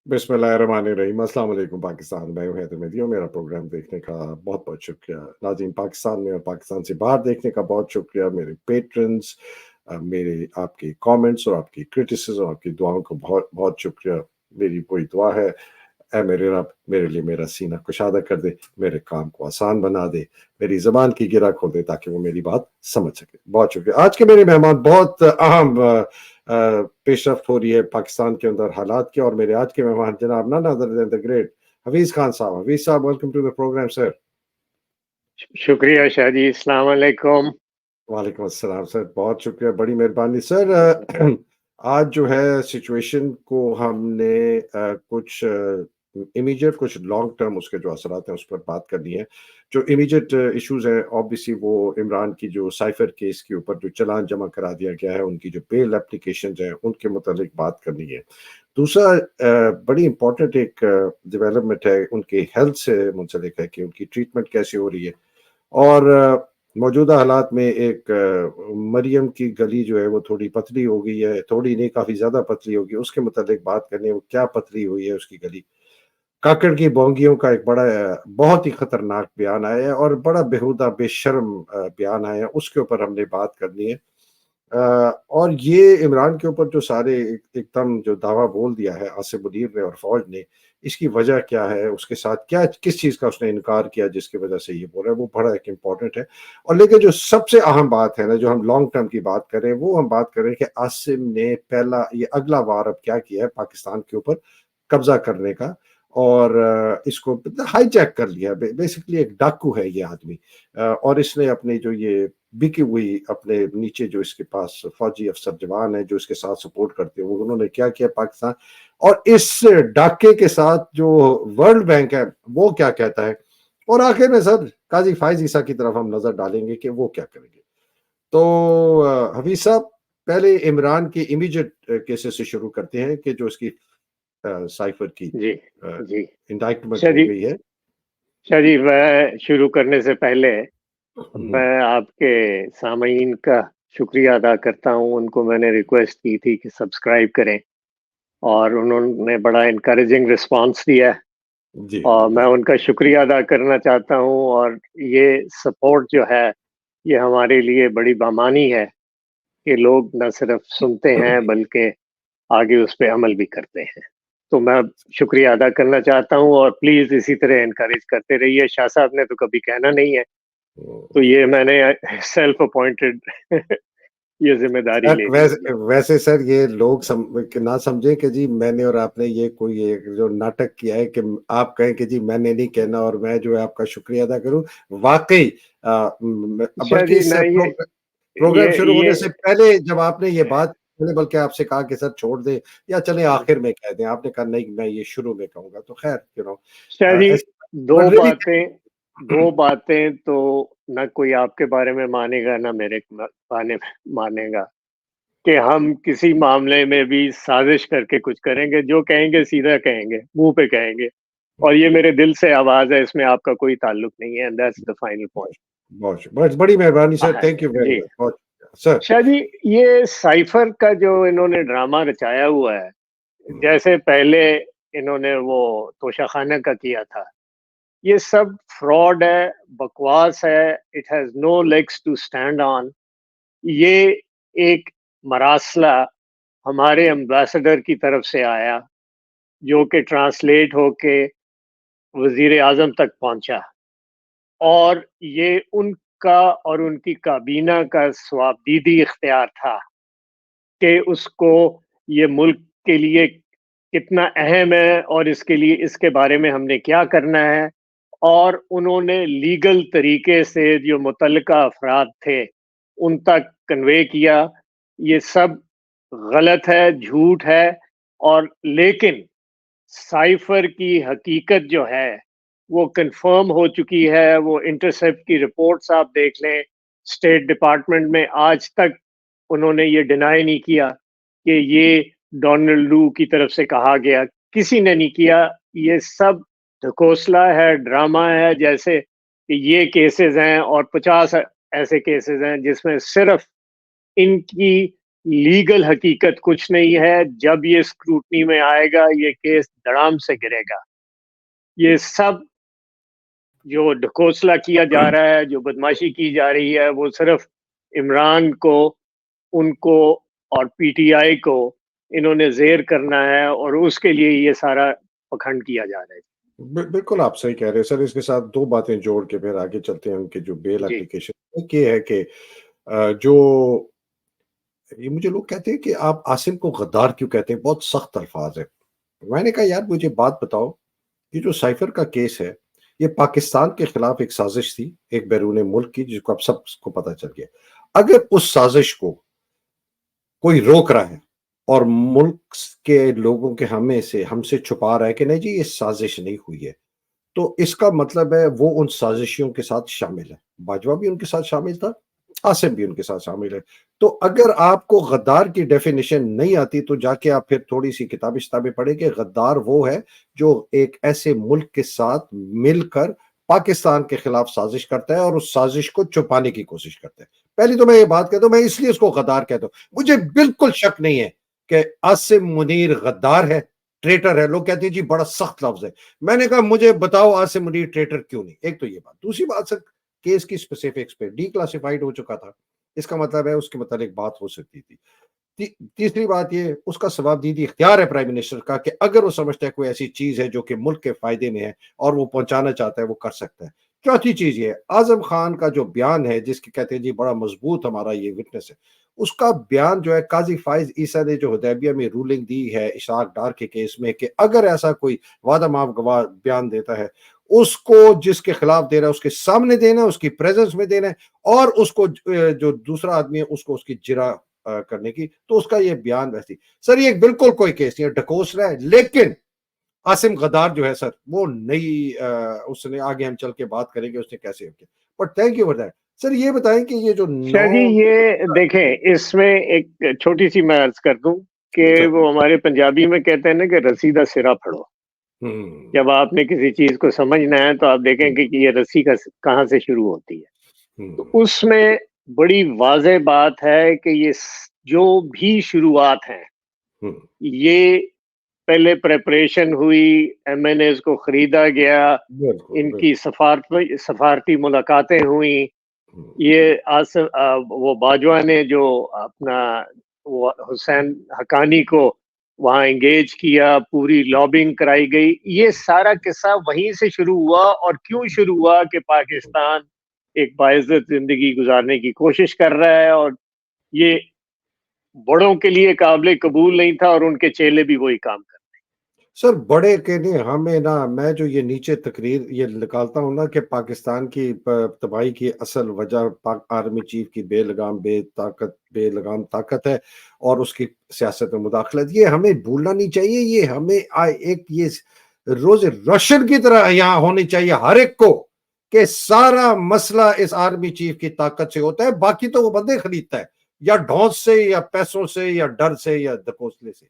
बिस्मिल्लाहिर्रहमानिर्रहीम। अस्सलाम वालेकुम पाकिस्तान। मैं हूं हैदर मेहदी और मेरा प्रोग्राम देखने का बहुत-बहुत शुक्रिया। नाज़रीन, पाकिस्तान में और पाकिस्तान से बाहर देखने का बहुत शुक्रिया। मेरे पेट्रन्स, मेरे आपके कमेंट्स और आपकी क्रिटिसिज़्म, आपकी दुआओं को बहुत-बहुत शुक्रिया। मेरी वही दुआ है, ऐ मेरे रब मेरे लिए मेरा सीना कुशादा कर दे, मेरे काम को आसान बना दे, मेरी ज़बान की गिरा खोल दे ताकि वो मेरी बात समझ सके। बहुत शुक्रिया। आज के मेरे मेहमान बहुत अहम पेशरफ्त हो रही है पाकिस्तान के अंदर हालात की, और मेरे आज के मेहमान जनाब none other than the great Hafeez Khan साहब। हफीज साहब, welcome to the program sir. शुक्रिया शाह जी, अस्सलाम वालेकुम। वालेकुम अस्सलाम सर, बहुत शुक्रिया, बड़ी मेहरबानी सर। आज जो है सिचुएशन को हमने कुछ इमीडिएट कुछ लॉन्ग टर्म उसके जो असरात हैं उस पर बात करनी है। जो इमीडिएट इश्यूज हैं ऑब्वियसली वो इमरान की जो साइफर केस के ऊपर जो चालान जमा करा दिया गया है, उनकी जो बेल एप्लीकेशन हैं उनके मुतालिक बात करनी है। दूसरा बड़ी इंपॉर्टेंट एक डेवलपमेंट है उनके हेल्थ से मुंसलिक है कि उनकी ट्रीटमेंट कैसे हो रही है। और मौजूदा हालात में एक मरियम की गली जो है वो थोड़ी पतली हो गई है, थोड़ी नहीं काफ़ी ज़्यादा पतली हो गई, उसके मुतालिक बात करनी है, वो क्या पतली हुई है उसकी गली। काकड़ की बोंगियों का एक बड़ा बहुत ही खतरनाक बयान आया है और बड़ा बेहुदा बेशर्म बयान आया है, उसके ऊपर हमने बात करनी है। और ये इमरान के ऊपर जो सारे एकदम जो दावा बोल दिया है आसिफ मुनीर ने और फौज ने, इसकी वजह क्या है, उसके साथ क्या किस चीज़ का उसने इनकार किया जिसकी वजह से ये बोल रहा है, वो बड़ा एक इम्पॉर्टेंट है। और लेकिन जो सबसे अहम बात है ना, जो हम लॉन्ग टर्म की बात करें, वो हम बात करें कि आसिम ने पहला ये अगला वार अब क्या किया है पाकिस्तान के ऊपर कब्जा करने का, और इसको हाईजैक कर लिया। बेसिकली एक डाकू है ये आदमी, और इसने अपने जो ये बिकी हुई अपने नीचे जो इसके पास फौजी अफसर जवान है जो इसके साथ सपोर्ट करते हैं, वो उन्होंने क्या किया पाकिस्तान, और इस डाके के साथ जो वर्ल्ड बैंक है वो क्या कहता है। और आखिर में सर काजी फाइज ईसा की तरफ हम नजर डालेंगे कि वो क्या करेंगे। तो हफीज साहब, पहले इमरान की इमीडिएट केसेस से शुरू करते हैं कि जो इसकी साइफर की जी जी इंडाइटमेंट शाह हो जी। गई है। शाह जी, मैं शुरू करने से पहले हम्म, मैं आपके सामईन का शुक्रिया अदा करता हूं। उनको मैंने रिक्वेस्ट की थी कि सब्सक्राइब करें और उन्होंने बड़ा इनकरेजिंग रिस्पांस दिया है, जी और मैं बिल्कुल। उनका शुक्रिया अदा करना चाहता हूं। और ये सपोर्ट जो है ये हमारे लिए बड़ी बामानी है कि लोग न सिर्फ सुनते हैं बल्कि आगे उस पे अमल भी करते हैं। तो मैं शुक्रिया अदा करना चाहता हूँ, और प्लीज इसी तरह एनकरेज करते रहिए। शाह साहब ने तो कभी कहना नहीं है, तो ये मैंने सेल्फ अपॉइंटेड ये जिम्मेदारी ले ली हुई है। वैसे सर ये लोग ना समझे कि जी मैंने और आपने ये कोई एक जो नाटक किया है कि आप कहें कि जी मैंने नहीं कहना और मैं जो है आपका शुक्रिया अदा करूं। वाकई शाह बल्कि जी, इस मैं प्रोग्राम शुरू ये होने से पहले जब आपने ये बात, मैंने बल्कि आपसे कहा कि सर छोड़ दे या चले आखिर में कह दें, आपने कहा नहीं मैं ये शुरू में कहूंगा। तो खैर शाह जी, ऐसे दो बट रियली बातें दो बातें तो न कोई आपके बारे में मानेगा न मेरे मानेगा कि हम किसी मामले में भी साजिश करके कुछ करेंगे। जो कहेंगे सीधा कहेंगे, मुंह पे कहेंगे, और ये मेरे दिल से आवाज है, इसमें आपका कोई ताल्लुक नहीं है। दैट्स द फाइनल बहुत पॉइंट। बहुत बहुत बड़ी मेहरबानी सर, हाँ थैंक यू वेरी जी। मच, बहुत सर। शाह जी, ये साइफर का जो इन्होंने ड्रामा रचाया हुआ है, जैसे पहले इन्होंने वो तोशाखाना का किया था, ये सब फ्रॉड है, बकवास है। It has no legs to stand on. ये एक मरासला हमारे एम्बेसडर की तरफ से आया, जो कि ट्रांसलेट होके वजीर आजम तक पहुंचा, और ये उनका और उनकी काबीना का स्वाबदीदी इख्तियार था कि उसको ये मुल्क के लिए कितना अहम है और इसके लिए इसके बारे में हमने क्या करना है। और उन्होंने लीगल तरीके से जो मुतल्लिका अफराद थे उन तक कन्वे किया। ये सब गलत है, झूठ है। और लेकिन साइफर की हकीकत जो है वो कंफर्म हो चुकी है। वो इंटरसेप्ट की रिपोर्ट्स आप देख लें, स्टेट डिपार्टमेंट में आज तक उन्होंने ये डिनाई नहीं किया कि ये डोनाल्ड लू की तरफ से कहा गया। किसी ने नहीं किया। ये सब ढकोसला है, ड्रामा है। जैसे कि ये केसेस हैं और 50 ऐसे केसेस हैं जिसमें सिर्फ इनकी लीगल हकीकत कुछ नहीं है। जब ये स्क्रूटनी में आएगा, ये केस धड़ाम से गिरेगा। ये सब जो ढकोसला किया जा रहा है, जो बदमाशी की जा रही है, वो सिर्फ इमरान को, उनको और पीटीआई को इन्होंने ज़ेर करना है, और उसके लिए ये सारा पखंड किया जा रहा है। बिल्कुल आप सही कह रहे हैं सर। इसके साथ 2 बातें जोड़ के फिर आगे चलते हैं उनके जो बेल जी। एप्लीकेशन। एक ये है कि जो ये मुझे लोग कहते हैं कि आप आसिम को गद्दार क्यों कहते हैं? बहुत सख्त अल्फाज है। मैंने कहा यार मुझे बात बताओ, ये जो साइफर का केस है, ये पाकिस्तान के खिलाफ एक साजिश थी, एक बैरून मुल्क की, जिसको अब सबको पता चल गया। अगर उस साजिश को कोई रोक रहा है और मुल्क के लोगों के हमसे छुपा रहा है कि नहीं जी ये साजिश नहीं हुई है, तो इसका मतलब है वो उन साजिशियों के साथ शामिल है। बाजवा भी उनके साथ शामिल था, आसिम भी उनके साथ शामिल है। तो अगर आपको गद्दार की डेफिनेशन नहीं आती तो जाके आप फिर थोड़ी सी किताबी किताबें पढ़े कि गद्दार वो है जो एक ऐसे मुल्क के साथ मिलकर पाकिस्तान के खिलाफ साजिश करता है और उस साजिश को छुपाने की कोशिश करता है। पहली तो मैं ये बात कहता हूं, मैं इसलिए उसको गद्दार कहता हूं। मुझे बिल्कुल शक नहीं है कि आसिम मुनीर गद्दार है, ट्रेटर है। लोग कहते हैं जी बड़ा सख्त लफ्ज है। मैंने कहा मुझे बताओ आसिम मुनीर ट्रेटर क्यों नहीं। एक तो ये बात। दूसरी बात सर, केस की स्पेसिफिक्स पे डीक्लासिफाइड हो चुका था, इसका मतलब है उसके मतलब बात हो सकती थी। तीसरी बात ये, उसका सवाबदीदी इख्तियार है प्राइम मिनिस्टर का कि अगर वो समझता है कोई ऐसी चीज है जो कि मुल्क के फायदे में है और वो पहुंचाना चाहता है, वो कर सकता है। चौथी चीज ये, आजम खान का जो बयान है जिसके कहते हैं जी बड़ा मजबूत हमारा ये विटनेस है, उसका बयान जो है काजी फाइज ईसा ने जो हुदैबिया में रूलिंग दी है इशराक डार के केस में कि अगर ऐसा कोई वादा माफ गवाह बयान देता है, उसको जिसके खिलाफ दे रहा है उसके सामने देना है, उसकी प्रेजेंस में देना है, और उसको जो दूसरा आदमी है उसको उसकी जिरा करने की। तो उसका ये बयान वैसी सर, ये बिल्कुल कोई केस नहीं है, ढकोस रहा है। लेकिन आसिम गद्दार जो है सर, वो नई उसने आगे हम चल के बात करेंगे उसने कैसे किया। But thank you for that. Sir ये बताएं कि ये जो शाह जी, 9 ये देखें, इसमें एक छोटी सी मैं अर्ज कर दूं कि सर, वो हमारे पंजाबी में कहते हैं ना कि रस्सी का सिरा फड़ो। हम्म जब आपने किसी चीज को समझना है तो आप देखेंगे कि ये रस्सी का कहाँ से शुरू होती है। तो हम्म उसमें बड़ी वाज़ेह बात है कि ये जो भी शुरुआत है, हम्म ये पहले प्रेपरेशन हुई, एमएनएस को खरीदा गया, बिल्कुल इनकी बिल्कुल सफारती मुलाकातें हुई। हम्म ये वो बाजवा ने जो अपना वो हुसैन हकानी को वहाँ एंगेज किया, पूरी लॉबिंग कराई गई। ये सारा किस्सा वहीं से शुरू हुआ। और क्यों शुरू हुआ कि पाकिस्तान एक बाइज्जत जिंदगी गुजारने की कोशिश कर रहा है, और ये बड़ों के लिए काबिल कबूल नहीं था, और उनके चेले भी वही काम कर। सर बड़े के नहीं हमें ना, मैं जो ये नीचे तकरीर ये निकालता हूँ ना कि पाकिस्तान की तबाही की असल वजह पाक आर्मी चीफ की बेलगाम ताकत है और उसकी सियासत में मुदाखलत। ये हमें भूलना नहीं चाहिए। ये हमें एक ये रोज रोशन की तरह यहाँ होनी चाहिए हर एक को कि सारा मसला इस आर्मी चीफ की ताकत से होता है, बाकी तो वो बंदे खरीदता है या ढौंस से या पैसों से या डर से या दकोसले से।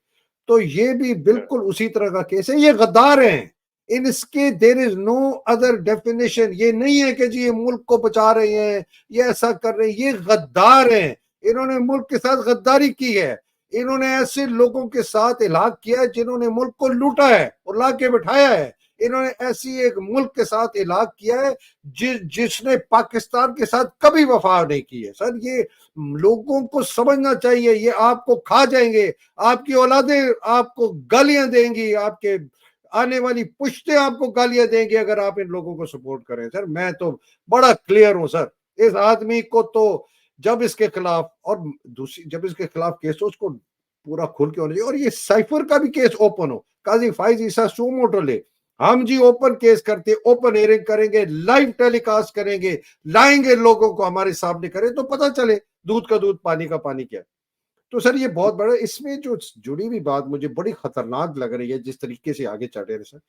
तो ये भी बिल्कुल उसी तरह का केस है। ये गद्दार हैं, इसके there is no other definition. ये नहीं है कि जी ये मुल्क को बचा रहे हैं, ये ऐसा कर रहे हैं। ये गद्दार हैं, इन्होंने मुल्क के साथ गद्दारी की है। इन्होंने ऐसे लोगों के साथ इलाक किया है जिन्होंने मुल्क को लूटा है और ला के बिठाया है। इन्होंने ऐसी एक मुल्क के साथ इलाक किया है जिसने पाकिस्तान के साथ कभी वफा नहीं की है। सर ये लोगों को समझना चाहिए, ये आपको खा जाएंगे, आपकी औलादें आपको गालियां देंगी, आपके आने वाली पुश्तें आपको गालियां देंगी अगर आप इन लोगों को सपोर्ट करें। सर मैं तो बड़ा क्लियर हूं सर, इस आदमी को तो जब इसके खिलाफ और दूसरी जब इसके खिलाफ केस हो उसको पूरा खुल के होना चाहिए। और ये साइफर का भी केस ओपन हो, काजी फाइज ईसा सुमोटो ले, हम जी ओपन केस करते, ओपन हियरिंग करेंगे, लाइव टेलीकास्ट करेंगे, लाएंगे लोगों को हमारे सामने करें तो पता चले दूध का दूध पानी का पानी क्या है। तो सर ये बहुत बड़ा, इसमें जो जुड़ी हुई बात मुझे बड़ी खतरनाक लग रही है जिस तरीके से आगे चल रहे हैं सर,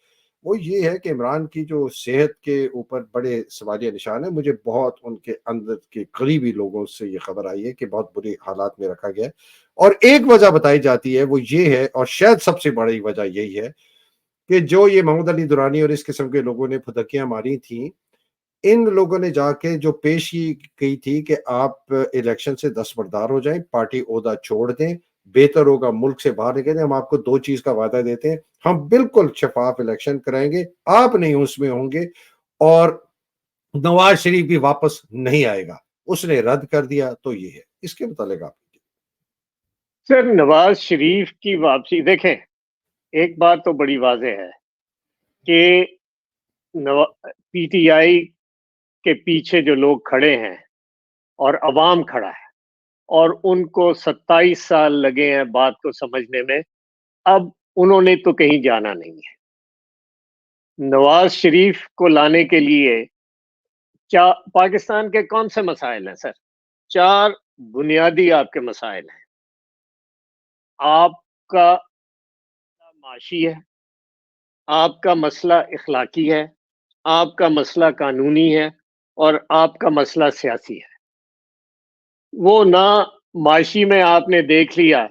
वो ये है कि इमरान की जो सेहत के ऊपर बड़े सवालिया निशान है। मुझे बहुत उनके अंदर के करीबी लोगों से ये खबर आई है कि बहुत बुरी हालात में रखा गया है। और एक वजह बताई जाती है वो ये है, और शायद सबसे बड़ी वजह यही है कि जो ये मोहम्मद अली दुरानी और इस किस्म के लोगों ने फुदकियां मारी थी, ان لوگوں نے جا کے جو پیشی کی تھی کہ آپ الیکشن سے دستبردار ہو جائیں، پارٹی عہدہ چھوڑ دیں، بہتر ہوگا ملک سے باہر نکل جائیں، ہم آپ کو 2 چیز کا وعدہ دیتے ہیں، ہم بالکل شفاف الیکشن کرائیں گے، آپ نہیں اس میں ہوں گے، اور نواز شریف بھی واپس نہیں آئے گا۔ اس نے رد کر دیا۔ تو یہ ہے اس کے متعلق آپ سر نواز شریف کی واپسی دیکھیں، ایک بات تو بڑی واضح ہے کہ پی ٹی آئی کے پیچھے جو لوگ کھڑے ہیں اور عوام کھڑا ہے، اور ان کو 27 سال لگے ہیں بات کو سمجھنے میں، اب انہوں نے تو کہیں جانا نہیں ہے۔ نواز شریف کو لانے کے لیے پاکستان کے کون سے مسائل ہیں سر؟ 4 بنیادی آپ کے مسائل ہیں۔ آپ کا معاشی ہے، آپ کا مسئلہ اخلاقی ہے، آپ کا مسئلہ قانونی ہے، اور آپ کا مسئلہ سیاسی ہے۔ وہ نہ معاشی میں آپ نے دیکھ لیا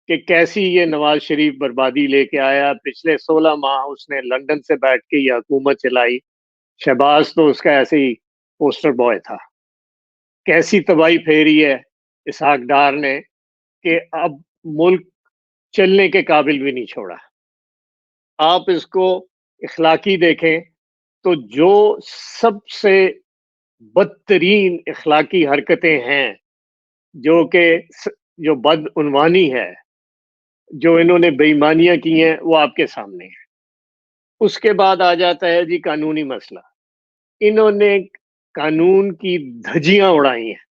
کہ کیسی یہ نواز شریف بربادی لے کے آیا۔ پچھلے 16 ماہ اس نے لندن سے بیٹھ کے یہ حکومت چلائی۔ شہباز تو اس کا ایسے ہی پوسٹر بوائے تھا۔ کیسی تباہی پھیری ہے اسحاق ڈار نے کہ اب ملک چلنے کے قابل بھی نہیں چھوڑا۔ آپ اس کو اخلاقی دیکھیں تو جو سب سے بدترین اخلاقی حرکتیں ہیں، جو بدعنوانی ہے، جو انہوں نے بے ایمانیاں کی ہیں، وہ آپ کے سامنے ہے۔ اس کے بعد آ جاتا ہے جی قانونی مسئلہ۔ انہوں نے قانون کی دھجیاں اڑائی ہیں،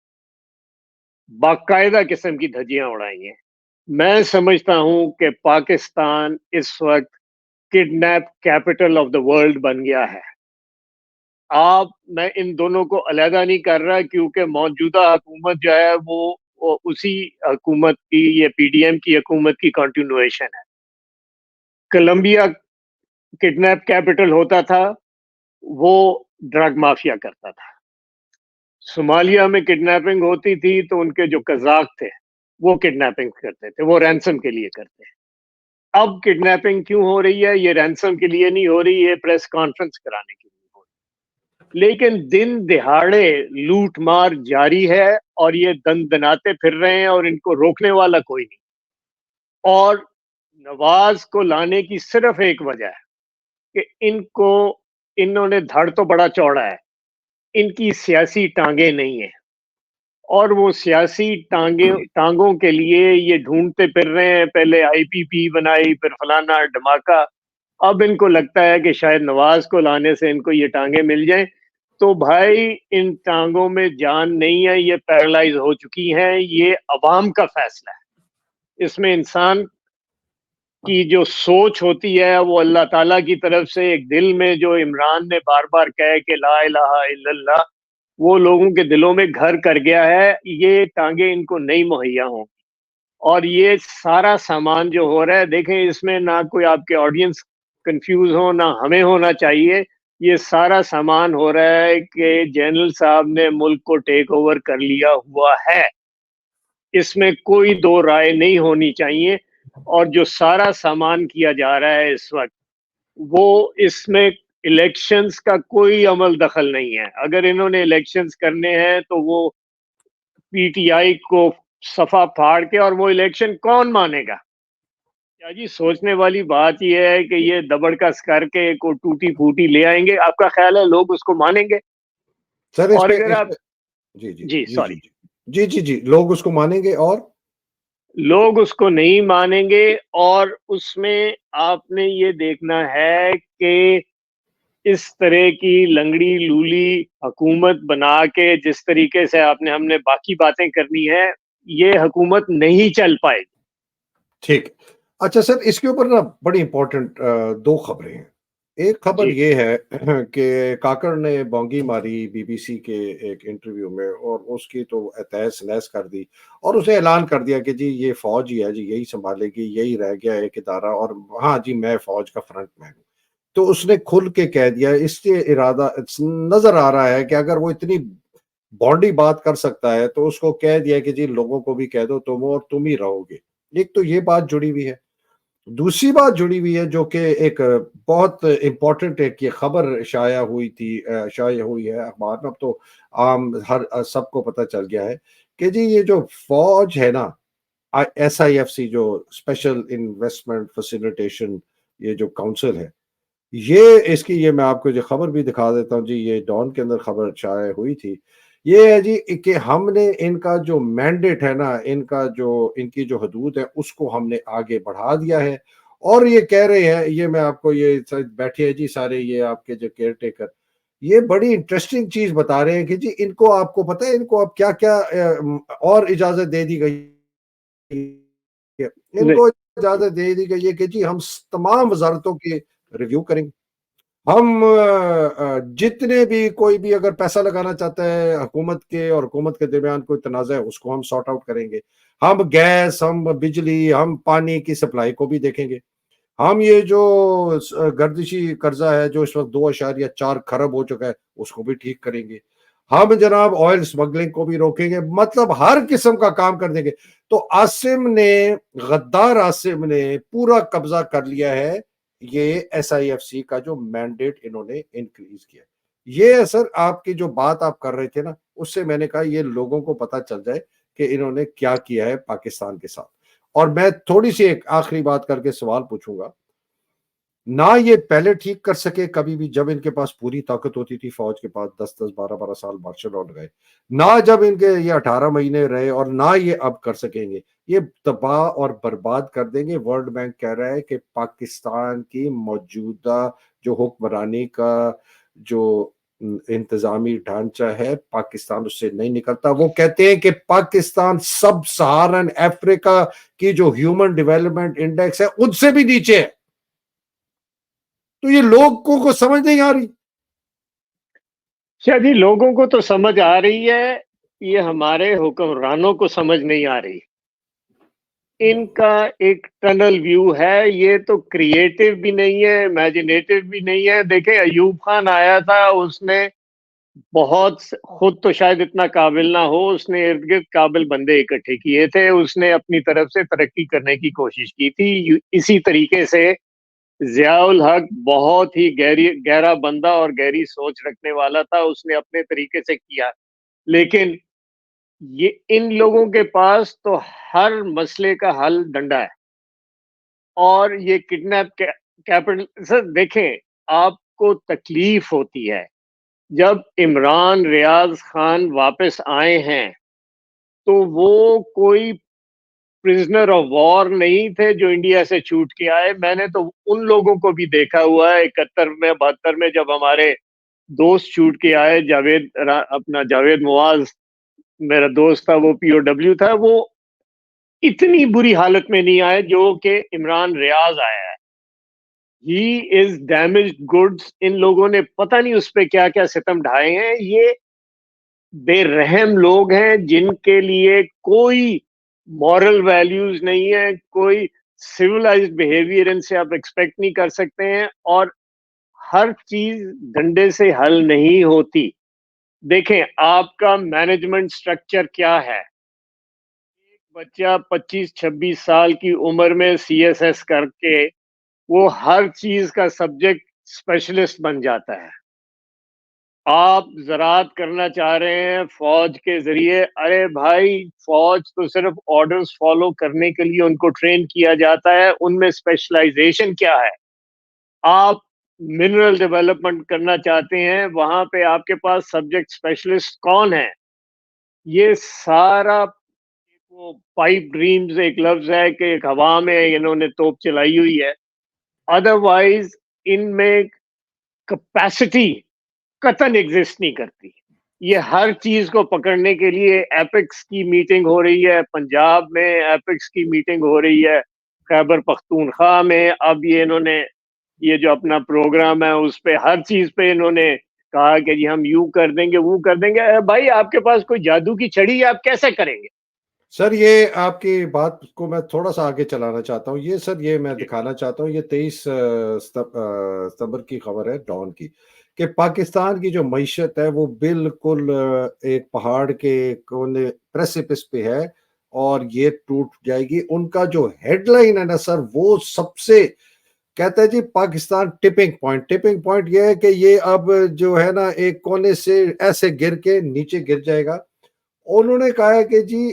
باقاعدہ قسم کی دھجیاں اڑائی ہیں۔ میں سمجھتا ہوں کہ پاکستان اس وقت kidnap capital of the world بن گیا ہے۔ میں ان دونوں کو علیحدہ نہیں کر رہا، کیونکہ موجودہ حکومت جو ہے وہ اسی حکومت کی، یہ پی ڈی ایم کی حکومت کی کنٹینویشن ہے۔ کولمبیا کڈنیپ کیپٹل ہوتا تھا، وہ ڈرگ مافیا کرتا تھا۔ صومالیہ میں کڈنیپنگ ہوتی تھی تو ان کے جو قزاق تھے وہ کڈنیپنگ کرتے تھے، وہ رینسم کے لیے کرتے۔ اب کڈنیپنگ کیوں ہو رہی ہے؟ یہ رینسم کے لیے نہیں ہو رہی، یہ پریس کانفرنس کرانے کے لیے ہو رہی۔ لیکن دن دہاڑے لوٹ مار جاری ہے، اور یہ دن دناتے پھر رہے ہیں، اور ان کو روکنے والا کوئی نہیں۔ اور نواز کو لانے کی صرف ایک وجہ ہے کہ انہوں نے دھڑ تو بڑا چوڑا ہے، ان کی سیاسی ٹانگیں نہیں ہیں، اور وہ سیاسی ٹانگوں کے لیے یہ ڈھونڈتے پھر رہے ہیں۔ پہلے آئی پی پی بنائی، پھر فلانا دھماکہ۔ اب ان کو لگتا ہے کہ شاید نواز کو لانے سے ان کو یہ ٹانگیں مل جائیں۔ تو بھائی ان ٹانگوں میں جان نہیں ہے، یہ پیرالائز ہو چکی ہیں۔ یہ عوام کا فیصلہ ہے۔ اس میں انسان کی جو سوچ ہوتی ہے، وہ اللہ تعالیٰ کی طرف سے ایک دل میں جو عمران نے بار بار کہے کہ لا الہ الا اللہ، وہ لوگوں کے دلوں میں گھر کر گیا ہے۔ یہ ٹانگیں ان کو نہیں مہیا ہوں۔ اور یہ سارا سامان جو ہو رہا ہے، دیکھیں اس میں نہ کوئی آپ کے آڈینس کنفیوز ہو، نہ ہمیں ہونا چاہیے۔ یہ سارا سامان ہو رہا ہے کہ جنرل صاحب نے ملک کو ٹیک اوور کر لیا ہوا ہے۔ اس میں کوئی دو رائے نہیں ہونی چاہیے۔ اور جو سارا سامان کیا جا رہا ہے اس وقت، وہ اس میں الیکشنز کا کوئی عمل دخل نہیں ہے۔ اگر انہوں نے الیکشنز کرنے ہیں تو وہ پی ٹی آئی کو صفا پھاڑ کے، اور وہ الیکشن کون مانے گا؟ کیا جی سوچنے والی بات یہ ہے کہ یہ دبڑکس کر کے کوئی ٹوٹی پھوٹی لے آئیں گے؟ آپ کا خیال ہے لوگ اس کو مانیں گے؟ سر اور اگر آپ جی جی جی جی سوری جی جی جی جی لوگ اس کو مانیں گے، اور لوگ اس کو نہیں مانیں گے۔ اور اس میں آپ نے یہ دیکھنا ہے کہ اس طرح کی لنگڑی لولی حکومت بنا کے جس طریقے سے ہم نے باقی باتیں کرنی ہے، یہ حکومت نہیں چل پائے گی۔ ٹھیک۔ اچھا سر، اس کے اوپر نا بڑی امپورٹنٹ 2 خبریں ہیں۔ ایک خبر جی یہ ہے کہ کاکڑ نے بونگی ماری بی بی سی کے ایک انٹرویو میں، اور اس کی تو تہس نہس کر دی، اور اسے اعلان کر دیا کہ جی یہ فوج ہی ہے، جی یہی سنبھالے گی، یہی رہ گیا ایک ادارہ، اور ہاں جی میں فوج کا فرنٹ مین ہوں۔ تو اس نے کھل کے کہہ دیا، اس سے ارادہ نظر آ رہا ہے کہ اگر وہ اتنی بانڈی بات کر سکتا ہے تو اس کو کہہ دیا کہ جی لوگوں کو بھی کہہ دو تم اور تم ہی رہو گے۔ ایک تو یہ بات جڑی ہوئی ہے۔ दूसरी बात जुड़ी हुई है जो कि एक बहुत इम्पोर्टेंट एक ये खबर शाया हुई है अखबार में, अब तो आम सबको पता चल गया है कि जी ये जो फौज है ना, SIFC जो स्पेशल इन्वेस्टमेंट फैसिलिटेशन, ये जो काउंसिल है, ये मैं आपको जो खबर भी दिखा देता हूँ जी, ये डॉन के अंदर खबर शाया हुई थी। ये है जी कि हमने इनका जो मैंडेट है ना, इनकी जो हदूद है उसको हमने आगे बढ़ा दिया है। और ये कह रहे हैं, ये मैं आपको ये बैठे हैं जी सारे ये आपके जो केयर टेकर, ये बड़ी इंटरेस्टिंग चीज बता रहे हैं कि जी इनको, आपको पता है इनको अब क्या क्या और इजाजत दे दी गई है। नहीं, इनको इजाजत दे दी गई है कि जी हम तमाम वजारतों के रिव्यू करेंगे। हम जितने भी कोई भी अगर पैसा लगाना चाहता है हुकूमत के और हुकूमत के दरमियान कोई तनाज़ा है, उसको हम सॉर्ट आउट करेंगे। हम गैस, हम बिजली, हम पानी की सप्लाई को भी देखेंगे। हम ये जो गर्दिशी कर्जा है जो इस वक्त 2.4 खरब हो चुका है, उसको भी ठीक करेंगे। हम जनाब ऑयल स्मगलिंग को भी रोकेंगे, मतलब हर किस्म का काम कर देंगे। तो गद्दार आसिम ने पूरा कब्जा कर लिया है। ये SIFC का जो मैंडेट इन्होंने इंक्रीज किया, ये असर आपकी जो बात आप कर रहे थे ना, उससे मैंने कहा ये लोगों को पता चल जाए कि इन्होंने क्या किया है पाकिस्तान के साथ। और मैं थोड़ी सी एक आखिरी बात करके सवाल पूछूंगा, ना ये पहले ठीक कर सके कभी भी जब इनके पास पूरी ताकत होती थी, फौज के पास 10-10 12-12 साल मार्शल लॉ गए, ना जब इनके ये 18 महीने रहे, और ना ये अब कर सकेंगे। ये तबाह और बर्बाद कर देंगे। वर्ल्ड बैंक कह रहा है कि पाकिस्तान की मौजूदा जो हुक्मरानी का जो इंतजामी ढांचा है, पाकिस्तान उससे नहीं निकलता। वो कहते हैं कि पाकिस्तान सब सहारन अफ्रीका की जो ह्यूमन डेवलपमेंट इंडेक्स है उनसे भी नीचे है। तो ये लोगों को समझ नहीं आ रही। शायद ही लोगों को तो समझ आ रही है, ये हमारे हुक्मरानों को समझ नहीं आ रही। इनका एक टनल व्यू है, ये तो क्रिएटिव भी नहीं है, इमेजिनेटिव भी नहीं है। देखें, अयूब खान आया था, उसने खुद तो शायद इतना काबिल ना हो, उसने इर्द गिर्द काबिल बंदे इकट्ठे किए थे, उसने अपनी तरफ से तरक्की करने की कोशिश की थी। इसी तरीके से जियाउल हक बहुत ही गहरा बंदा और गहरी सोच रखने वाला था, उसने अपने तरीके से किया। लेकिन ये इन लोगों के पास तो हर मसले का हल डंडा है। और ये कैपिटल सर, देखें, आपको तकलीफ होती है जब इमरान रियाज खान वापस आए हैं, तो वो कोई प्रिजनर ऑफ वॉर नहीं थे जो इंडिया से छूट के आए। मैंने तो उन लोगों को भी देखा हुआ है 71 में 72 में, जब हमारे दोस्त छूट के आए, अपना जावेद मुआज मेरा दोस्त था, वो POW था, वो इतनी बुरी हालत में नहीं आए जो कि इमरान रियाज आया है। He is damaged goods. इन लोगों ने पता नहीं उस पर क्या क्या सितम ढाए हैं। ये बेरहम लोग हैं जिनके लिए कोई मॉरल वैल्यूज नहीं है, कोई सिविलाइज्ड बिहेवियर इनसे आप एक्सपेक्ट नहीं कर सकते हैं। और हर चीज डंडे से हल नहीं होती। देखें, आपका मैनेजमेंट स्ट्रक्चर क्या है। एक बच्चा 25-26 साल की उम्र में CSS करके वो हर चीज का सब्जेक्ट स्पेशलिस्ट बन जाता है। आप ज़राअत करना चाह रहे हैं फौज के जरिए, अरे भाई, फौज तो सिर्फ ऑर्डर्स फॉलो करने के लिए उनको ट्रेन किया जाता है, उनमें स्पेशलाइजेशन क्या है। आप मिनरल डेवलपमेंट करना चाहते हैं, वहां पे आपके पास सब्जेक्ट स्पेशलिस्ट कौन है। ये सारा वो पाइप ड्रीम्स एक लफ्ज है कि एक हवा में इन्होंने तोप चलाई हुई है। अदरवाइज इनमें कैपेसिटी कतन एग्जिस्ट नहीं करती। ये हर चीज को पकड़ने के लिए एपिक्स की मीटिंग हो रही है, पंजाब में एपिक्स की मीटिंग हो रही है, खैबर पख्तूनख्वा में अब ये इन्होंने ये जो अपना प्रोग्राम है उस पे हर चीज पे इन्होंने कहा कि जी हम यूं कर देंगे वो कर देंगे। भाई, आपके पास कोई जादू की छड़ी है, आप कैसे करेंगे। सर ये आपकी बात को मैं थोड़ा सा आगे चलाना चाहता हूँ। ये सर ये मैं दिखाना चाहता हूँ, ये 23 सितंबर की खबर है डॉन की, कि पाकिस्तान की जो मईशत है वो बिल्कुल एक पहाड़ के कोने प्रेसिपिस पे है। اور یہ ٹوٹ جائے گی. ان کا جو ہیڈ لائن ہے نا سر, وہ سب سے کہتا ہے جی پاکستان ٹپنگ پوائنٹ یہ ہے کہ یہ اب جو ہے نا ایک کونے سے ایسے گر کے نیچے گر جائے گا. انہوں نے کہا ہے کہ جی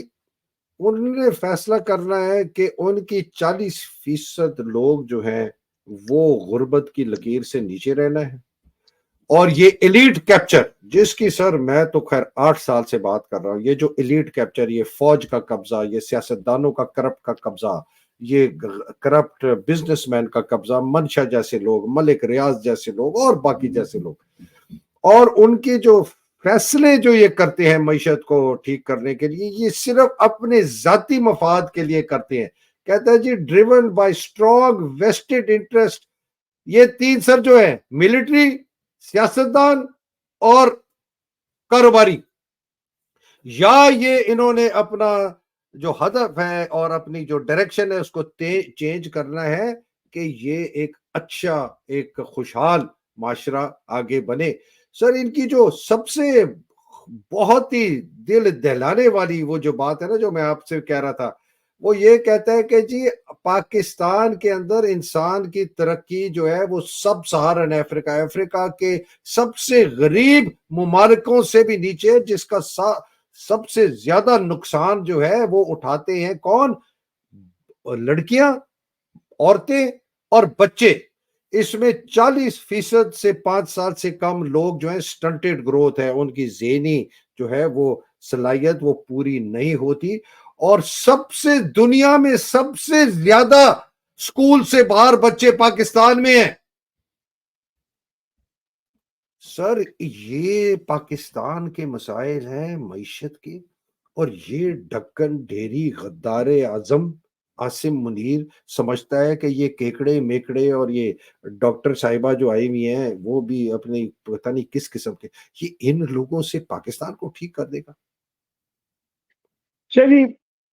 انہوں نے فیصلہ کرنا ہے کہ ان کی 40% لوگ جو ہیں وہ غربت کی لکیر سے نیچے رہنا ہے. اور یہ ایلیٹ کیپچر جس کی سر میں تو خیر 8 سال سے بات کر رہا ہوں, یہ جو ایلیٹ کیپچر, یہ فوج کا قبضہ, یہ سیاستدانوں کا کرپٹ کا قبضہ, یہ کرپٹ بزنس مین کا قبضہ, منشا جیسے لوگ, ملک ریاض جیسے لوگ اور باقی جیسے لوگ, اور ان کے جو فیصلے جو یہ کرتے ہیں معیشت کو ٹھیک کرنے کے لیے, یہ صرف اپنے ذاتی مفاد کے لیے کرتے ہیں. کہتا ہے جی driven by strong vested interest. یہ 3 سر جو ہے, ملٹری, سیاستدان اور کاروباری, یا یہ انہوں نے اپنا جو ہدف ہے اور اپنی جو ڈائریکشن ہے اس کو چینج کرنا ہے کہ یہ ایک اچھا ایک خوشحال معاشرہ آگے بنے. سر ان کی جو سب سے بہت ہی دل دہلانے والی وہ جو بات ہے نا جو میں آپ سے کہہ رہا تھا, وہ یہ کہتا ہے کہ جی پاکستان کے اندر انسان کی ترقی جو ہے وہ سب سہارن افریقہ کے سب سے غریب ممالکوں سے بھی نیچے, جس کا سب سے زیادہ نقصان جو ہے وہ اٹھاتے ہیں کون؟ لڑکیاں, عورتیں اور بچے. اس میں 40% سے 5 سال سے کم لوگ جو ہیں سٹنٹڈ گروتھ ہے, ان کی ذہنی جو ہے وہ صلاحیت وہ پوری نہیں ہوتی. اور سب سے دنیا میں سب سے زیادہ سکول سے باہر بچے پاکستان میں ہیں. سر یہ پاکستان کے مسائل ہیں معیشت کے, اور یہ ڈھکن ڈھیری غدار اعظم عاصم منیر سمجھتا ہے کہ یہ کیکڑے میکڑے اور یہ ڈاکٹر صاحبہ جو آئی ہوئی ہیں وہ بھی اپنی پتہ نہیں کس قسم کے, یہ ان لوگوں سے پاکستان کو ٹھیک کر دے گا. چلیے,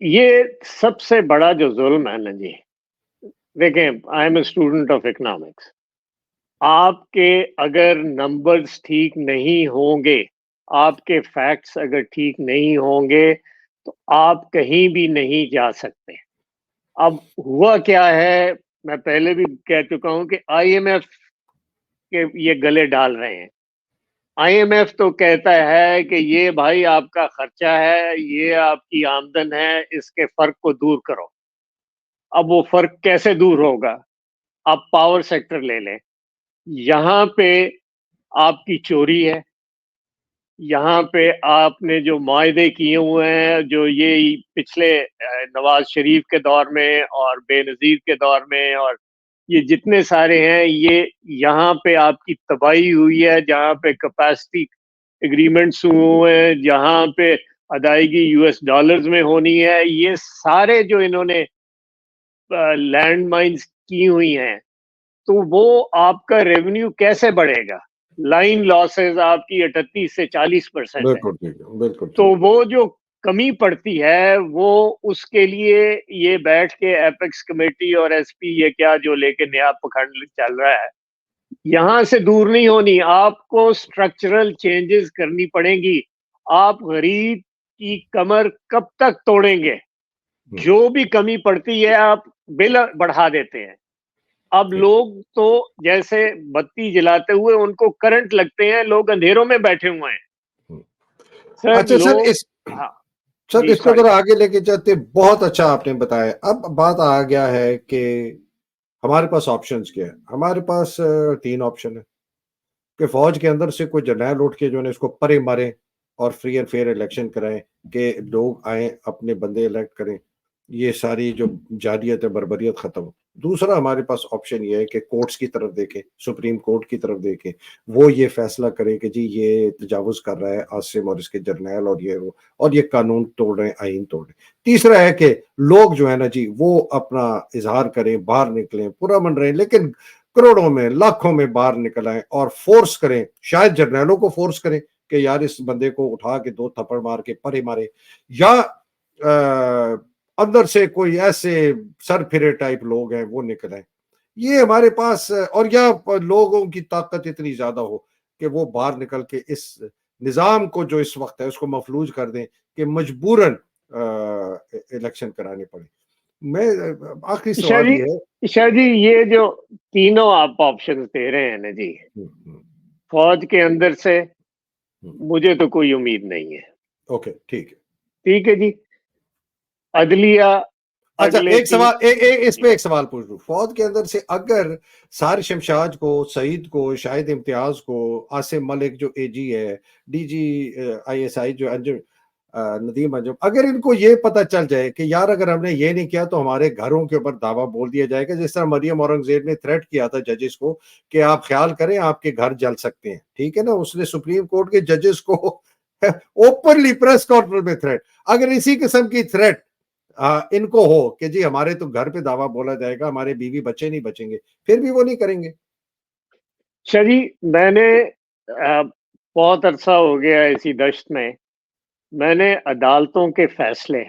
یہ سب سے بڑا جو ظلم ہے نا جی, دیکھیں I am a student of economics, آپ کے اگر نمبرز ٹھیک نہیں ہوں گے, آپ کے فیکٹس اگر ٹھیک نہیں ہوں گے تو آپ کہیں بھی نہیں جا سکتے. اب ہوا کیا ہے, میں پہلے بھی کہہ چکا ہوں کہ آئی ایم ایف کے یہ گلے ڈال رہے ہیں. آئی ایم ایف تو کہتا ہے کہ یہ بھائی آپ کا خرچہ ہے, یہ آپ کی آمدن ہے, اس کے فرق کو دور کرو. اب وہ فرق کیسے دور ہوگا؟ آپ پاور سیکٹر لے لیں, یہاں پہ آپ کی چوری ہے, یہاں پہ آپ نے جو معاہدے کیے ہوئے ہیں, جو یہ پچھلے نواز شریف کے دور میں اور بے نظیر کے دور میں اور یہ جتنے سارے ہیں, یہ یہاں پہ آپ کی تباہی ہوئی ہے. جہاں پہ کیپیسٹی اگریمنٹس ہوئے ہیں, جہاں پہ ادائیگی US ڈالرز میں ہونی ہے, یہ سارے جو انہوں نے لینڈ مائنز کی ہوئی ہیں, تو وہ آپ کا ریونیو کیسے بڑھے گا؟ لائن لاسز آپ کی 38 سے 40% ہے. بالکل تو وہ جو کمی پڑتی ہے وہ اس کے لیے یہ بیٹھ کے ایپیکس کمیٹی اور SP یہ کیا جو لے کے نیا پکھنڈ چل رہا ہے, یہاں سے دور نہیں ہونی. آپ کو سٹرکچرل چینجز کرنی پڑیں گی. آپ غریب کی کمر کب تک توڑیں گے؟ جو بھی کمی پڑتی ہے آپ بل بڑھا دیتے ہیں. اب لوگ تو جیسے بتی جلاتے ہوئے ان کو کرنٹ لگتے ہیں, لوگ اندھیروں میں بیٹھے ہوئے ہیں. اچھا سر, اس کو ذرا آگے لے کے چلتے, بہت اچھا آپ نے بتایا. اب بات آ گیا ہے کہ ہمارے پاس آپشنز کیا ہے. ہمارے پاس 3 آپشن ہے کہ فوج کے اندر سے کوئی جرنیل اٹھ کے جو ہے اس کو پرے مارے اور فری اینڈ فیئر الیکشن کرائیں, کہ لوگ آئیں اپنے بندے الیکٹ کریں, یہ ساری جو جاریت ہے بربریت ختم ہو. دوسرا ہمارے پاس آپشن یہ ہے کہ کورٹس کی طرف دیکھیں, سپریم کورٹ کی طرف دیکھیں, وہ یہ فیصلہ کرے کہ جی یہ تجاوز کر رہا ہے عاصم اور اس کے جرنیل, اور یہ قانون توڑ رہے ہیں, آئین توڑ رہے ہیں. تیسرا ہے کہ لوگ جو ہے نا جی وہ اپنا اظہار کریں, باہر نکلیں, پورا من رہے, لیکن کروڑوں میں لاکھوں میں باہر نکل آئیں اور فورس کریں, شاید جرنیلوں کو فورس کریں کہ یار اس بندے کو اٹھا کے 2 تھپڑ مار کے پرے مارے, یا اندر سے کوئی ایسے سر پھرے ٹائپ لوگ ہیں وہ نکل آئیں. یہ ہمارے پاس, اور یا لوگوں کی طاقت اتنی زیادہ ہو کہ وہ باہر نکل کے اس نظام کو جو اس وقت ہے اس کو مفلوج کر دیں کہ مجبوراً इलेक्शन कराने पड़े। मैं आखिरी सवाल ये है। शाह जी ये जो तीनों आप ऑप्शन दे रहे हैं ना जी, फौज के अंदर से मुझे तो कोई उम्मीद नहीं है। ओके, ठीक है। ठीक है जी। अदलिया अच्छा, अगले एक सवाल इस पे एक सवाल पूछ लूं। फौज के अंदर से अगर सार शमशाद को, सईद को, शाहिद इम्तियाज को, आसिम मलिक जो एजी है, डीजी आईएसआई जो अंजुम नदीम अंजुम, अगर इनको ये पता चल जाए कि यार अगर हमने ये नहीं किया तो हमारे घरों के ऊपर दावा बोल दिया जाएगा, जिस तरह मरियम औरंगजेब ने थ्रेट किया था जजेस को कि आप ख्याल करें आपके घर जल सकते हैं, ठीक है ना, उसने सुप्रीम कोर्ट के जजेस को ओपनली प्रेस कॉन्फ्रेंस में थ्रेट, अगर इसी किस्म की थ्रेट इनको हो कि जी हमारे तो घर पे दावा बोला जाएगा, हमारे बीवी बच्चे नहीं बचेंगे, फिर भी वो नहीं करेंगे। शरी, मैंने बहुत अरसा हो गया इसी दश्त में, मैंने अदालतों के फैसले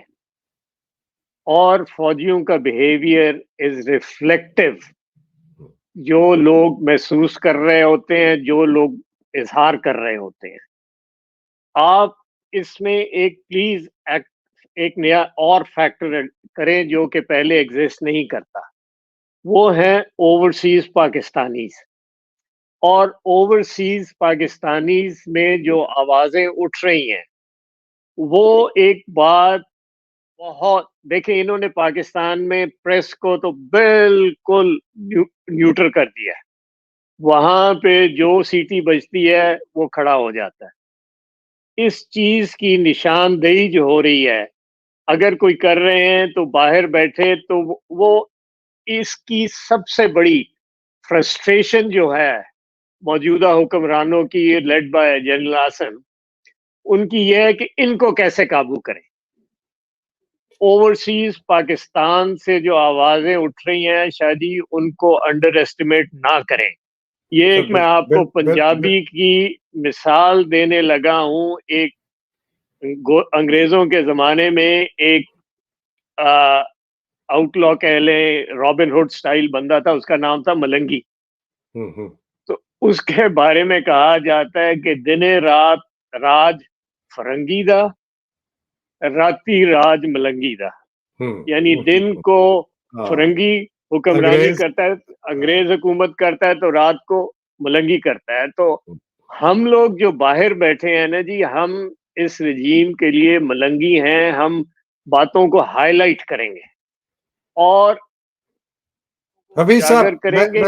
और फौजियों का बिहेवियर इज रिफ्लेक्टिव, जो लोग महसूस कर रहे होते हैं, जो लोग इजहार कर रहे होते हैं। आप इसमें एक प्लीज एक नया और फैक्टर करें जो कि पहले एग्जिस्ट नहीं करता, वो है ओवरसीज पाकिस्तानीज। और ओवरसीज पाकिस्तानीज में जो आवाजें उठ रही हैं, वो एक बात बहुत, देखिए इन्होंने पाकिस्तान में प्रेस को तो बिल्कुल न्यूट्रल कर दिया है। वहां पे जो सीटी बजती है वो खड़ा हो जाता है। इस चीज की निशानदेही जो हो रही है, अगर कोई कर रहे हैं तो बाहर बैठे, तो वो इसकी सबसे बड़ी फ्रस्ट्रेशन जो है मौजूदा हुक्मरानों की, लेड बाय जनरल आसिम, उनकी यह है कि इनको कैसे काबू करें। ओवरसीज पाकिस्तान से जो आवाजें उठ रही हैं, शायद उनको अंडर एस्टिमेट ना करें। ये एक मैं आपको पंजाबी की मिसाल देने लगा हूं। एक अंग्रेजों के जमाने में एक आउटलॉ कह लें, रॉबिन हुड स्टाइल बंदा था, उसका नाम था मलंगी। तो उसके बारे में कहा जाता है कि दिने रात राज फरंगी दा, राती राज मलंगी दा। यानी दिन को फरंगी हुक्मरानी करता है, अंग्रेज हुकूमत करता है, तो रात को मलंगी करता है। तो हम लोग जो बाहर बैठे हैं ना जी, हम इस रजीम के लिए मलंगी हैं। हम बातों को हाईलाइट करेंगे और अभी साहब करेंगे।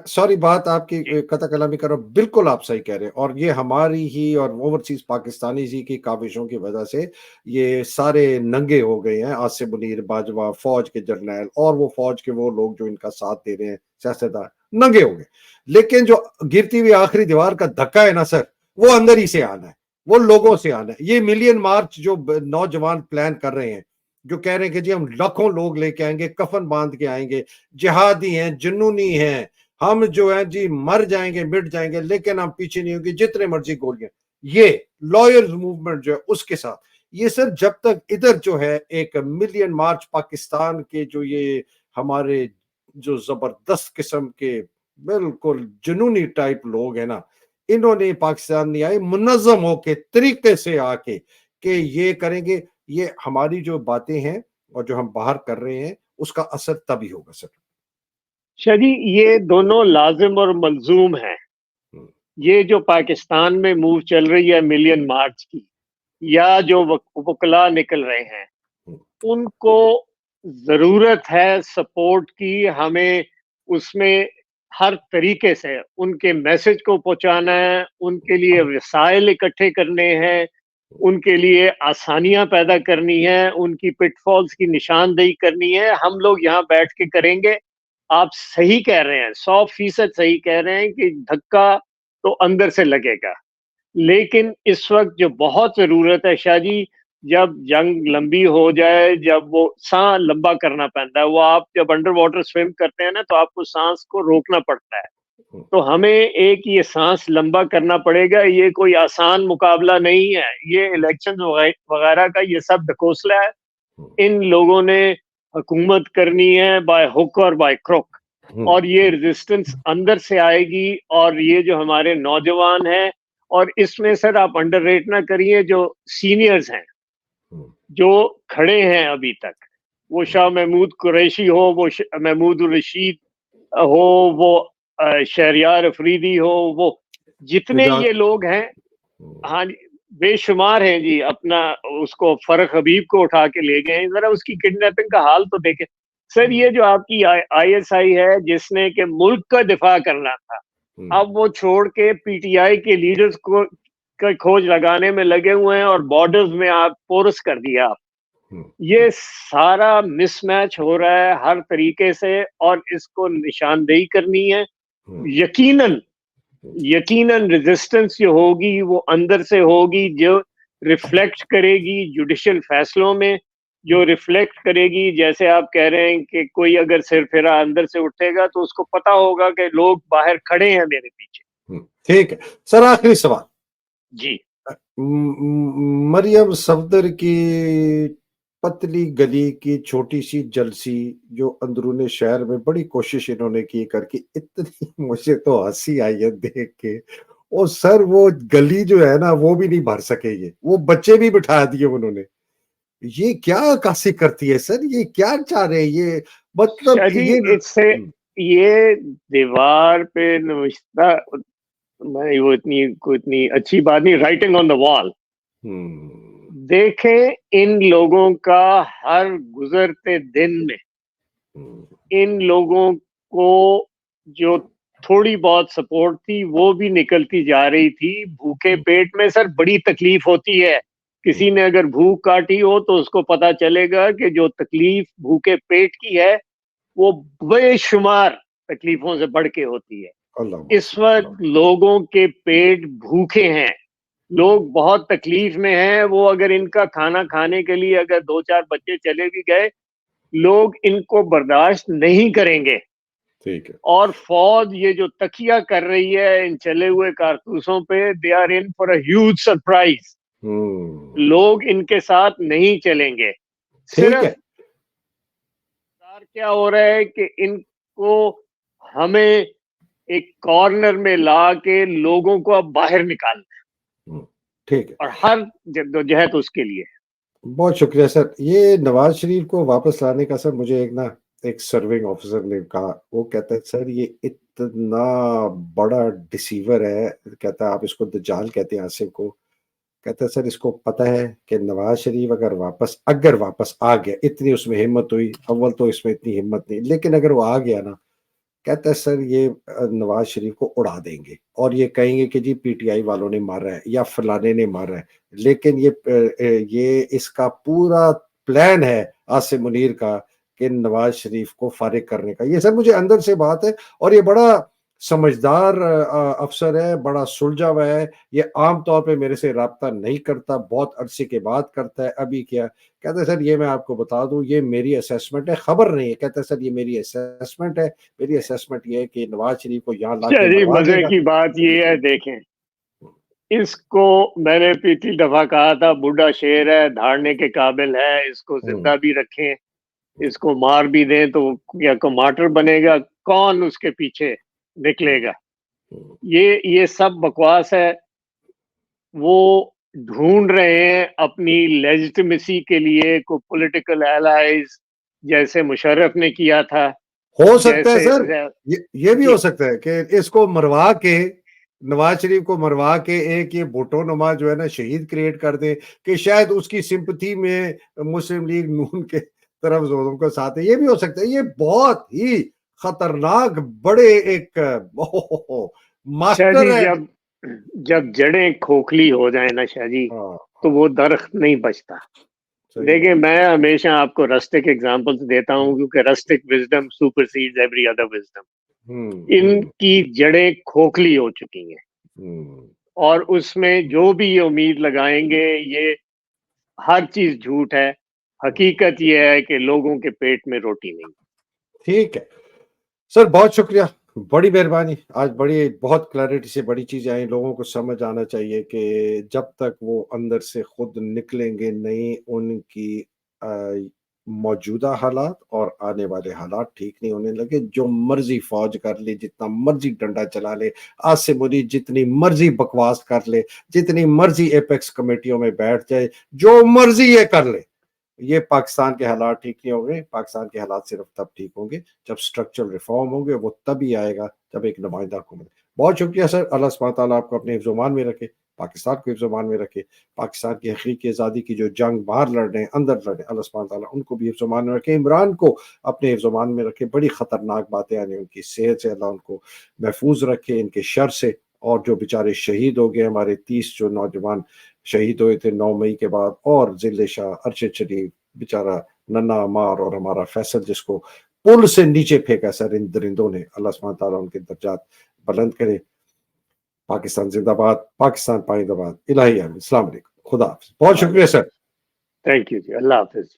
सॉरी बात आपकी कता कलामी कर रहा हूं, बिल्कुल आप सही कह रहे हैं, और ये हमारी ही और ओवरसीज पाकिस्तानी जी की काविशों की वजह से ये सारे नंगे हो गए हैं। आसिम मुनीर बाजवा, फौज के जर्नैल और वो फौज के वो लोग जो इनका साथ दे रहे हैं, सियासतदान नंगे हो गए। लेकिन जो गिरती हुई आखिरी दीवार का धक्का है ना सर, वो अंदर ही से आना है, वो लोगों से आना है। ये मिलियन मार्च जो नौजवान प्लान कर रहे हैं, जो कह रहे हैं कि जी हम लाखों लोग लेके आएंगे, कफन बांध के आएंगे, जिहादी हैं, जुनूनी हैं, हम जो है जी मर जाएंगे, मिट जाएंगे, लेकिन हम पीछे नहीं होंगे, जितने मर्जी गोलियां, ये लॉयर्स मूवमेंट जो है उसके साथ, ये सर जब तक इधर जो है एक मिलियन मार्च पाकिस्तान के जो ये हमारे जो जबरदस्त किस्म के बिल्कुल जुनूनी टाइप लोग हैं ना, इन्होंने पाकिस्तान नहीं आए मुनज़्ज़म होके तरीके से आके कि ये करेंगे, ये हमारी जो बातें हैं और जो हम बाहर कर रहे हैं उसका असर तभी होगा सर। शरी, ये दोनों लाजिम और मलजूम हैं। ये जो पाकिस्तान में मूव चल रही है मिलियन मार्च की, या जो वकला निकल रहे हैं, उनको जरूरत है सपोर्ट की। हमें उसमें हर तरीके से उनके मैसेज को पहुंचाना है, उनके लिए वसाइल इकट्ठे करने हैं, उनके लिए आसानियां पैदा करनी है, उनकी पिटफॉल्स की निशानदेही करनी है। हम लोग यहाँ बैठ के करेंगे। आप सही कह रहे हैं, 100% सही कह रहे हैं कि धक्का तो अंदर से लगेगा। लेकिन इस वक्त जो बहुत जरूरत है शाह जी, जब जंग लंबी हो जाए, जब वो सांस लंबा करना पड़ता है, वो आप जब अंडर वाटर स्विम करते हैं ना, तो आपको सांस को रोकना पड़ता है। तो हमें एक ये सांस लंबा करना पड़ेगा। ये कोई आसान मुकाबला नहीं है। ये इलेक्शन वगैरह का ये सब ढकोसला है। इन लोगों ने हुकूमत करनी है बाय हुक और बाय क्रोक, और ये रेजिस्टेंस अंदर से आएगी। और ये जो हमारे नौजवान हैं, और इसमें सर आप अंडररेट ना करिए जो सीनियर्स हैं, जो खड़े हैं अभी तक, वो शाह महमूद कुरैशी हो, वो महमूद रशीद हो, वो शहरियार अफरीदी हो, वो जितने ये लोग हैं, हाँ जी, बेशुमार हैं जी। अपना उसको फरख हबीब को उठा के ले गए, जरा उसकी किडनैपिंग का हाल तो देखें सर। ये जो आपकी ISI है, जिसने के मुल्क का दिफा करना था, अब वो छोड़ के PTI के लीडर्स को का खोज लगाने में लगे हुए हैं, और बॉर्डर्स में आप पोरस कर दिया आप। ये सारा मिसमैच हो रहा है हर तरीके से, और इसको निशानदेही करनी है। यकीनन रेजिस्टेंस जो होगी वो अंदर से होगी, जो रिफ्लेक्ट करेगी जुडिशियल फैसलों में, जो रिफ्लेक्ट करेगी, जैसे आप कह रहे हैं कि कोई अगर सिरफिरा अंदर से उठेगा तो उसको पता होगा कि लोग बाहर खड़े हैं मेरे पीछे। ठीक है सर, आखिरी सवाल जी। मरियम सफदर की पतली गली की छोटी सी जलसी जो अंदरूनी शहर में बड़ी कोशिश इन्होंने की करके, इतनी मुझे तो हंसी आई है देख के। और सर वो गली जो है ना वो भी नहीं भर सके, ये वो बच्चे भी बिठा दिए उन्होंने। ये क्या अक्कासी करती है सर, ये क्या चाह रहे हैं ये, मतलब ये इससे ये दीवार पे नविश्ता, मैं वो इतनी अच्छी बात नहीं, राइटिंग ऑन द वॉल। देखें इन लोगों का हर गुजरते दिन में, इन लोगों को जो थोड़ी बहुत सपोर्ट थी वो भी निकलती जा रही थी। भूखे पेट में सर बड़ी तकलीफ होती है। किसी ने अगर भूख काटी हो तो उसको पता चलेगा कि जो तकलीफ भूखे पेट की है वो बेशुमार तकलीफों से बढ़ के होती है। इस वक्त लोगों के पेट भूखे हैं, लोग बहुत तकलीफ में हैं। वो अगर इनका खाना खाने के लिए अगर 2-4 बच्चे चले भी गए, लोग इनको बर्दाश्त नहीं करेंगे। ठीक है। और फौज ये जो तकिया कर रही है इन चले हुए कारतूसों पे, they are in for a huge surprise. लोग इनके साथ नहीं चलेंगे। सिर्फ क्या हो रहा है कि इनको हमें एक कॉर्नर में ला के लोगों को अब बाहर निकालना। ठीक है। और हर जद्दोजहद उसके लिए। बहुत शुक्रिया सर। ये नवाज शरीफ को वापस लाने का सर, मुझे एक सर्विंग ऑफिसर ने कहा, वो कहता है सर ये इतना बड़ा डिसीवर है, कहता है आप इसको दज्जाल कहते हैं आसिफ को। कहता है सर इसको पता है कि नवाज शरीफ अगर वापस आ गया, इतनी उसमें हिम्मत हुई, अव्वल तो इसमें इतनी हिम्मत नहीं, लेकिन अगर वो आ गया ना, कहता है सर ये नवाज शरीफ को उड़ा देंगे और ये कहेंगे कि जी PTI वालों ने मारा है या फलाने ने मारा है। लेकिन ये इसका पूरा प्लान है आसिम मुनीर का कि नवाज शरीफ को फारिग करने का। ये सर मुझे अंदर से बात है, और ये बड़ा समझदार अफसर है, बड़ा सुलझा हुआ है। ये आम तौर पे मेरे से राब्ता नहीं करता, बहुत अरसे के बाद करता है। अभी क्या कहते हैं सर, ये मैं आपको बता दूं, ये मेरी असेसमेंट है, खबर नहीं है। कहते हैं सर ये मेरी असेसमेंट है, मेरी असेसमेंट ये है कि नवाज शरीफ को यहाँ ला के मरवा मजे देगा। की बात ये है, देखें इसको मैंने पिछली दफा कहा था, बूढ़ा शेर है, धाड़ने के काबिल है, इसको जिंदा भी रखें, इसको मार भी दें तो या टमाटर बनेगा, कौन उसके पीछे निकलेगा। ये सब बकवास है। वो ढूंढ रहे हैं अपनी लेजिटिमेसी के लिए को पॉलिटिकल एलाइज, जैसे मुशर्रफ ने किया था। हो सकता है सर, ये भी हो सकता है कि इसको मरवा के, नवाज शरीफ को मरवा के एक ये भुट्टो नुमा जो है ना शहीद क्रिएट कर दे, कि शायद उसकी सिंपथी में मुस्लिम लीग नून के तरफ जोरों का साथ है। ये भी हो सकता है। ये बहुत ही खतरनाक बड़े एक मास्टर है। जब जड़ें खोखली हो जाए ना शाह जी, तो वो दरख्त नहीं बचता। देखिए मैं हमेशा आपको रस्टिक एग्जांपल्स देता हूँ, क्योंकि rustic wisdom supersedes every other wisdom. इनकी जड़ें खोखली हो चुकी हैं, और उसमें जो भी ये उम्मीद लगाएंगे, ये हर चीज झूठ है। हकीकत ये है कि लोगों के पेट में रोटी नहीं। ठीक है सर, बहुत शुक्रिया, बड़ी मेहरबानी। आज बहुत क्लैरिटी से बड़ी चीजें आई। लोगों को समझ आना चाहिए कि जब तक वो अंदर से खुद निकलेंगे नहीं, उनकी मौजूदा हालात और आने वाले हालात ठीक नहीं होने लगे। जो मर्जी फौज कर ले, जितना मर्जी डंडा चला ले, आसिम मुनीर जितनी मर्जी बकवास कर ले, जितनी मर्जी एपेक्स कमेटियों में बैठ जाए, जो मर्जी ये कर ले, یہ پاکستان کے حالات ٹھیک نہیں ہوں گے. پاکستان کے حالات صرف تب ٹھیک ہوں گے جب اسٹرکچرل ریفارم ہوں گے. وہ تبھی آئے گا جب ایک نمائندہ حکومت. بہت شکریہ سر. اللہ سبحانہ تعالیٰ آپ کو اپنے حفظ و امان میں رکھے, پاکستان کو حفظ و امان میں رکھے. پاکستان کی حقیقی آزادی کی جو جنگ باہر لڑ رہے ہیں, اندر لڑ رہے ہیں, اللہ سبحانہ تعالیٰ ان کو بھی حفظ و امان میں رکھے. عمران کو اپنے حفظ و امان میں رکھے. بڑی خطرناک باتیں آنی, ان کی صحت سے اللہ ان کو محفوظ رکھے, ان کے شر سے. اور جو بیچارے شہید ہو گئے, ہمارے 30 جو نوجوان شہید ہوئے تھے 9 مئی کے بعد, اور ذل شاہ, ارشد شریف بیچارہ, ننا عمار, اور ہمارا فیصل جس کو پل سے نیچے پھینکا سر ان درندوں نے, اللہ سبحانہ تعالیٰ ان کے درجات بلند کرے. پاکستان زندہ باد, پاکستان پائندہ باد. الہی آمین. السلام علیکم, خدا حافظ. بہت شکریہ سر. تھینک یو جی, اللہ حافظ.